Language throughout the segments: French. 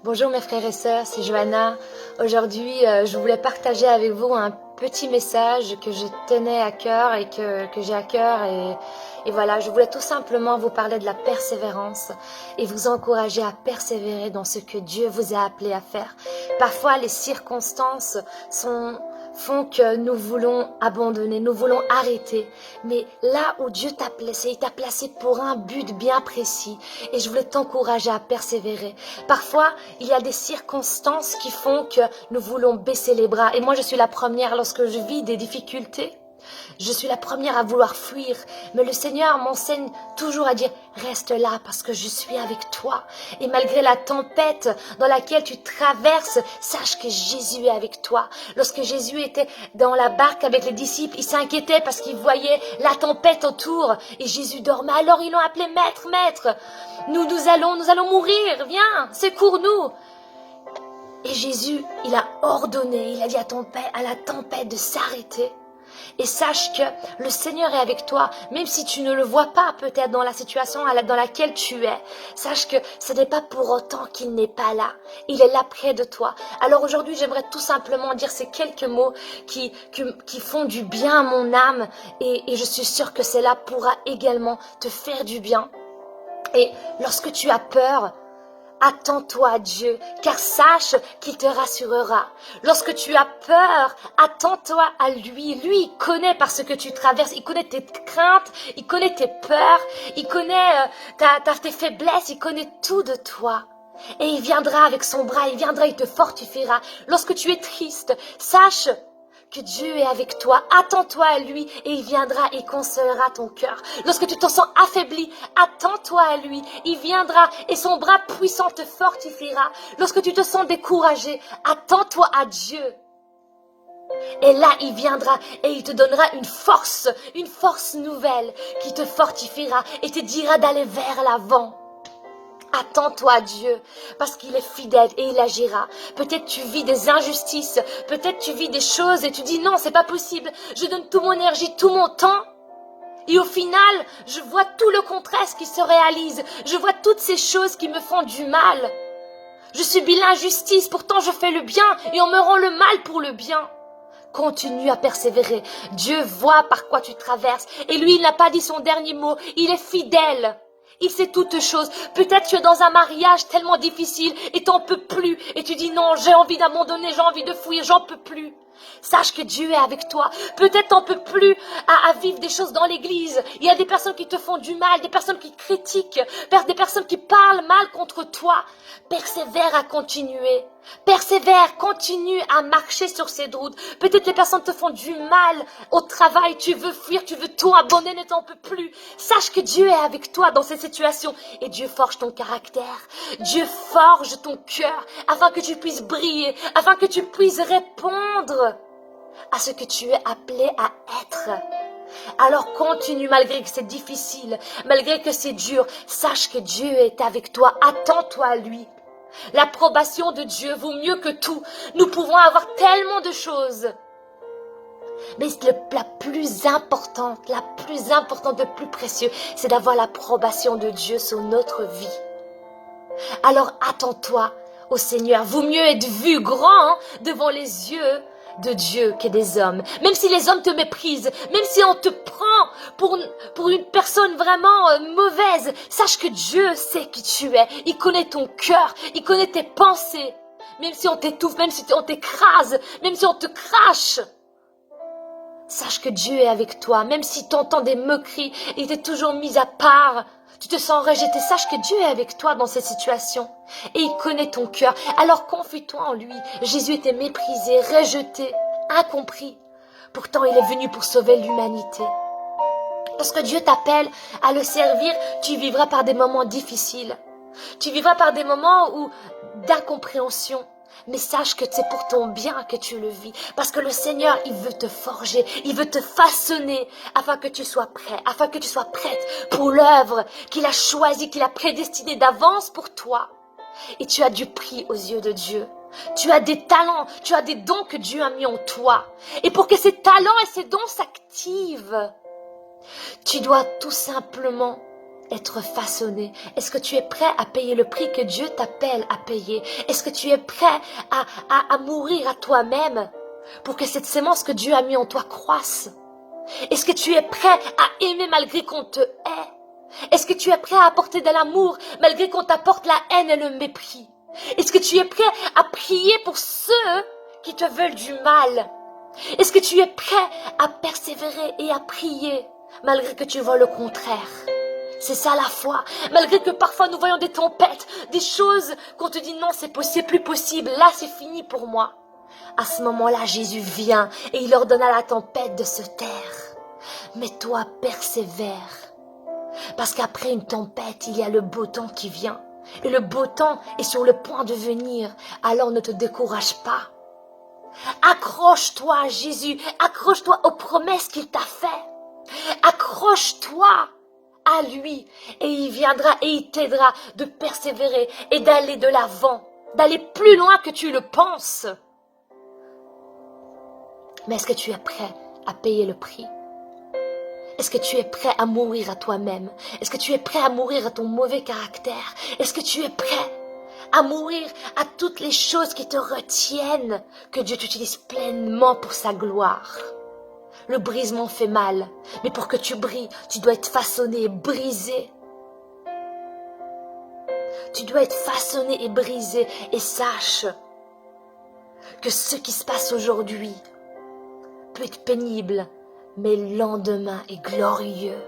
Bonjour mes frères et sœurs, c'est Johanna. Aujourd'hui, je voulais partager avec vous un petit message que je tenais à cœur et que j'ai à cœur. Et voilà, je voulais tout simplement vous parler de la persévérance et vous encourager à persévérer dans ce que Dieu vous a appelé à faire. Parfois, les circonstances font que nous voulons abandonner, nous voulons arrêter. Mais là où Dieu t'a placé, il t'a placé pour un but bien précis. Et je voulais t'encourager à persévérer. Parfois, il y a des circonstances qui font que nous voulons baisser les bras. Et moi, je suis la première lorsque je vis des difficultés. Je suis la première à vouloir fuir, mais le Seigneur m'enseigne toujours à dire « Reste là parce que je suis avec toi. » Et malgré la tempête dans laquelle tu traverses, sache que Jésus est avec toi. Lorsque Jésus était dans la barque avec les disciples, il s'inquiétait parce qu'il voyait la tempête autour et Jésus dormait. Alors ils l'ont appelé « Maître, Maître, nous allons mourir, viens, secours-nous. » Et Jésus, il a ordonné, il a dit à la tempête de s'arrêter. Et sache que le Seigneur est avec toi, même si tu ne le vois pas peut-être dans la situation dans laquelle tu es. Sache que ce n'est pas pour autant qu'il n'est pas là. Il est là près de toi. Alors aujourd'hui, j'aimerais tout simplement dire ces quelques mots qui font du bien à mon âme. Et je suis sûre que cela pourra également te faire du bien. Et lorsque tu as peur, attends-toi à Dieu, car sache qu'il te rassurera. Lorsque tu as peur, attends-toi à lui. Lui, il connaît par ce que tu traverses. Il connaît tes craintes, il connaît tes peurs, il connaît tes faiblesses, il connaît tout de toi. Et il viendra avec son bras, il te fortifiera. Lorsque tu es triste, sache que Dieu est avec toi, attends-toi à lui et il viendra et consolera ton cœur. Lorsque tu te sens affaibli, attends-toi à lui, il viendra et son bras puissant te fortifiera. Lorsque tu te sens découragé, attends-toi à Dieu. Et là, il viendra et il te donnera une force nouvelle qui te fortifiera et te dira d'aller vers l'avant. Attends-toi à Dieu, parce qu'il est fidèle et il agira. Peut-être tu vis des injustices, peut-être tu vis des choses et tu dis non, c'est pas possible. Je donne toute mon énergie, tout mon temps. Et au final, je vois tout le contraire qui se réalise. Je vois toutes ces choses qui me font du mal. Je subis l'injustice, pourtant je fais le bien et on me rend le mal pour le bien. Continue à persévérer. Dieu voit par quoi tu traverses. Et lui, il n'a pas dit son dernier mot. Il est fidèle. Il sait toutes choses. Peut-être tu es dans un mariage tellement difficile et t'en peux plus. Et tu dis non, j'ai envie d'abandonner, j'ai envie de fuir, j'en peux plus. Sache que Dieu est avec toi. Peut-être t'en peux plus à vivre des choses dans l'église. Il y a des personnes qui te font du mal, des personnes qui critiquent, des personnes qui parlent mal contre toi. Persévère à continuer. Persévère, continue à marcher sur cette route. Peut-être les personnes te font du mal au travail, tu veux fuir, tu veux tout abandonner, t'en peux plus. Sache que Dieu est avec toi dans ces situations et Dieu forge ton caractère. Dieu forge ton cœur afin que tu puisses briller, afin que tu puisses répondre à ce que tu es appelé à être. Alors continue malgré que c'est difficile, malgré que c'est dur. Sache que Dieu est avec toi, attends-toi à lui. L'approbation de Dieu vaut mieux que tout. Nous pouvons avoir tellement de choses. Mais la plus importante, le plus précieux, c'est d'avoir l'approbation de Dieu sur notre vie. Alors attends-toi au Seigneur. Vaut mieux être vu grand devant les yeux de Dieu que des hommes. Même si les hommes te méprisent, même si on te prend pour une personne vraiment mauvaise, sache que Dieu sait qui tu es. Il connaît ton cœur, il connaît tes pensées. Même si on t'étouffe, même si on t'écrase, même si on te crache. Sache que Dieu est avec toi, même si tu entends des moqueries et t'es toujours mis à part, tu te sens rejeté, sache que Dieu est avec toi dans ces situations. Et il connaît ton cœur, alors confie-toi en lui. Jésus était méprisé, rejeté, incompris. Pourtant, il est venu pour sauver l'humanité. Lorsque Dieu t'appelle à le servir, tu vivras par des moments difficiles. Tu vivras par des moments d'incompréhension. Mais sache que c'est pour ton bien que tu le vis. Parce que le Seigneur, il veut te forger, il veut te façonner afin que tu sois prêt, afin que tu sois prête pour l'œuvre qu'il a choisie, qu'il a prédestinée d'avance pour toi. Et tu as du prix aux yeux de Dieu. Tu as des talents, tu as des dons que Dieu a mis en toi. Et pour que ces talents et ces dons s'activent, tu dois tout simplement être façonné? Est-ce que tu es prêt à payer le prix que Dieu t'appelle à payer? Est-ce que tu es prêt à mourir à toi-même pour que cette sémence que Dieu a mis en toi croisse? Est-ce que tu es prêt à aimer malgré qu'on te hait? Est-ce que tu es prêt à apporter de l'amour malgré qu'on t'apporte la haine et le mépris? Est-ce que tu es prêt à prier pour ceux qui te veulent du mal? Est-ce que tu es prêt à persévérer et à prier malgré que tu vois le contraire? C'est ça la foi. Malgré que parfois nous voyons des tempêtes, des choses qu'on te dit non, c'est plus possible, là c'est fini pour moi. À ce moment-là, Jésus vient et il ordonne à la tempête de se taire. Mais toi, persévère. Parce qu'après une tempête, il y a le beau temps qui vient. Et le beau temps est sur le point de venir. Alors ne te décourage pas. Accroche-toi à Jésus. Accroche-toi aux promesses qu'il t'a faites. Accroche-toi à lui. Et il viendra et il t'aidera de persévérer et d'aller de l'avant. D'aller plus loin que tu le penses. Mais est-ce que tu es prêt à payer le prix? Est-ce que tu es prêt à mourir à toi-même? Est-ce que tu es prêt à mourir à ton mauvais caractère? Est-ce que tu es prêt à mourir à toutes les choses qui te retiennent, que Dieu t'utilise pleinement pour sa gloire? Le brisement fait mal, mais pour que tu brilles, tu dois être façonné et brisé. Tu dois être façonné et brisé, et sache que ce qui se passe aujourd'hui peut être pénible, mais le lendemain est glorieux.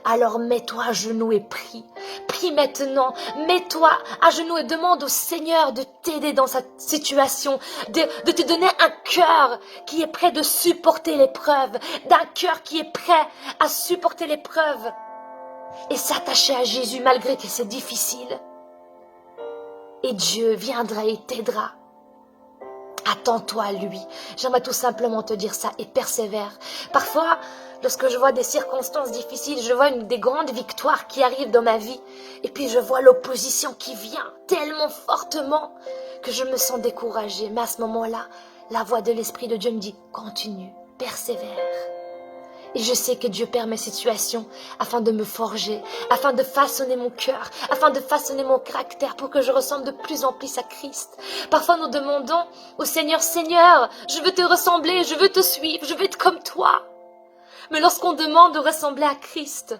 Alors mets-toi à genoux et prie. Prie maintenant. Mets-toi à genoux et demande au Seigneur de t'aider dans cette situation, de te donner un cœur qui est prêt de supporter l'épreuve, d'un cœur qui est prêt à supporter l'épreuve et s'attacher à Jésus malgré que c'est difficile. Et Dieu viendra et t'aidera. Attends-toi à lui. J'aimerais tout simplement te dire ça et persévère. Parfois, lorsque je vois des circonstances difficiles, je vois des grandes victoires qui arrivent dans ma vie. Et puis je vois l'opposition qui vient tellement fortement que je me sens découragée. Mais à ce moment-là, la voix de l'Esprit de Dieu me dit, continue, persévère. Et je sais que Dieu permet cette situation afin de me forger, afin de façonner mon cœur, afin de façonner mon caractère pour que je ressemble de plus en plus à Christ. Parfois nous demandons au Seigneur, Seigneur, je veux te ressembler, je veux te suivre, je veux être comme toi. Mais lorsqu'on demande de ressembler à Christ,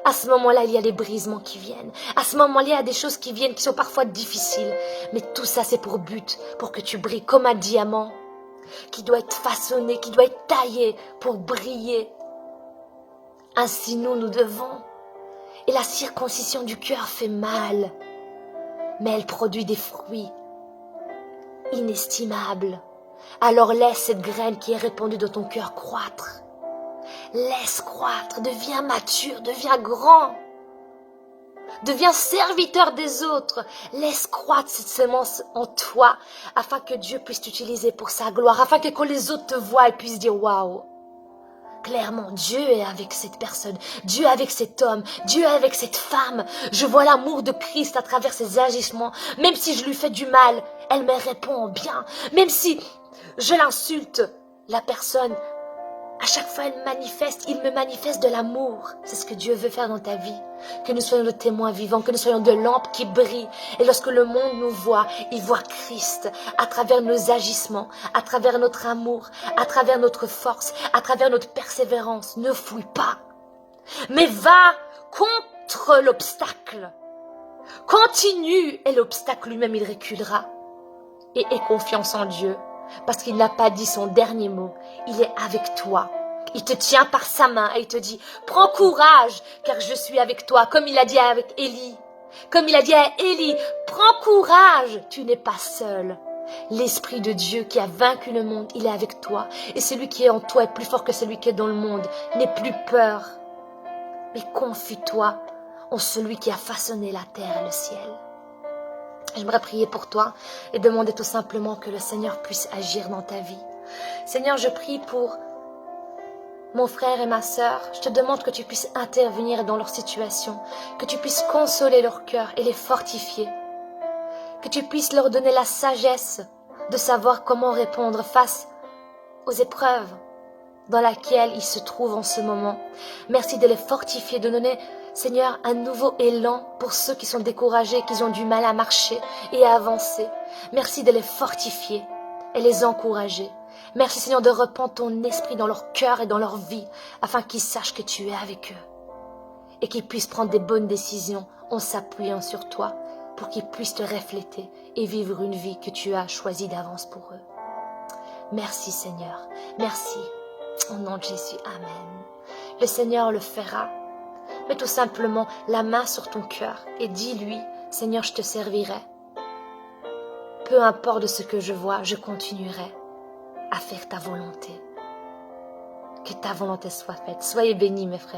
à ce moment-là, il y a les brisements qui viennent. À ce moment-là, il y a des choses qui viennent qui sont parfois difficiles. Mais tout ça, c'est pour but, pour que tu brilles comme un diamant qui doit être façonné, qui doit être taillé pour briller. Ainsi nous devons. Et la circoncision du cœur fait mal, mais elle produit des fruits inestimables. Alors laisse cette graine qui est répandue dans ton cœur croître. Laisse croître, deviens mature, deviens grand. Deviens serviteur des autres. Laisse croître cette semence en toi afin que Dieu puisse t'utiliser pour sa gloire, afin que quand les autres te voient, ils puissent dire waouh. Clairement, Dieu est avec cette personne, Dieu est avec cet homme, Dieu est avec cette femme. Je vois l'amour de Christ à travers ses agissements. Même si je lui fais du mal, elle me répond en bien. Même si je l'insulte, la personne, à chaque fois, il me manifeste de l'amour. C'est ce que Dieu veut faire dans ta vie. Que nous soyons de témoins vivants, que nous soyons de lampes qui brillent. Et lorsque le monde nous voit, il voit Christ à travers nos agissements, à travers notre amour, à travers notre force, à travers notre persévérance. Ne fouille pas, mais va contre l'obstacle. Continue et l'obstacle lui-même, il reculera. Et aie confiance en Dieu. Parce qu'il n'a pas dit son dernier mot. Il est avec toi. Il te tient par sa main et il te dit, prends courage, car je suis avec toi. Comme il a dit avec Élie. Comme il a dit à Élie, prends courage, tu n'es pas seul. L'Esprit de Dieu qui a vaincu le monde, il est avec toi. Et celui qui est en toi est plus fort que celui qui est dans le monde. N'aie plus peur. Mais confie-toi en celui qui a façonné la terre et le ciel. J'aimerais prier pour toi et demander tout simplement que le Seigneur puisse agir dans ta vie. Seigneur, je prie pour mon frère et ma sœur. Je te demande que tu puisses intervenir dans leur situation, que tu puisses consoler leur cœur et les fortifier, que tu puisses leur donner la sagesse de savoir comment répondre face aux épreuves dans lesquelles ils se trouvent en ce moment. Merci de les fortifier, de donner Seigneur, un nouveau élan pour ceux qui sont découragés, qui ont du mal à marcher et à avancer. Merci de les fortifier et les encourager. Merci Seigneur de répandre ton esprit dans leur cœur et dans leur vie, afin qu'ils sachent que tu es avec eux et qu'ils puissent prendre des bonnes décisions en s'appuyant sur toi, pour qu'ils puissent te refléter et vivre une vie que tu as choisie d'avance pour eux. Merci Seigneur, merci. Au nom de Jésus, Amen. Le Seigneur le fera. Mets tout simplement la main sur ton cœur et dis-lui, Seigneur, je te servirai. Peu importe de ce que je vois, je continuerai à faire ta volonté. Que ta volonté soit faite. Soyez bénis, mes frères.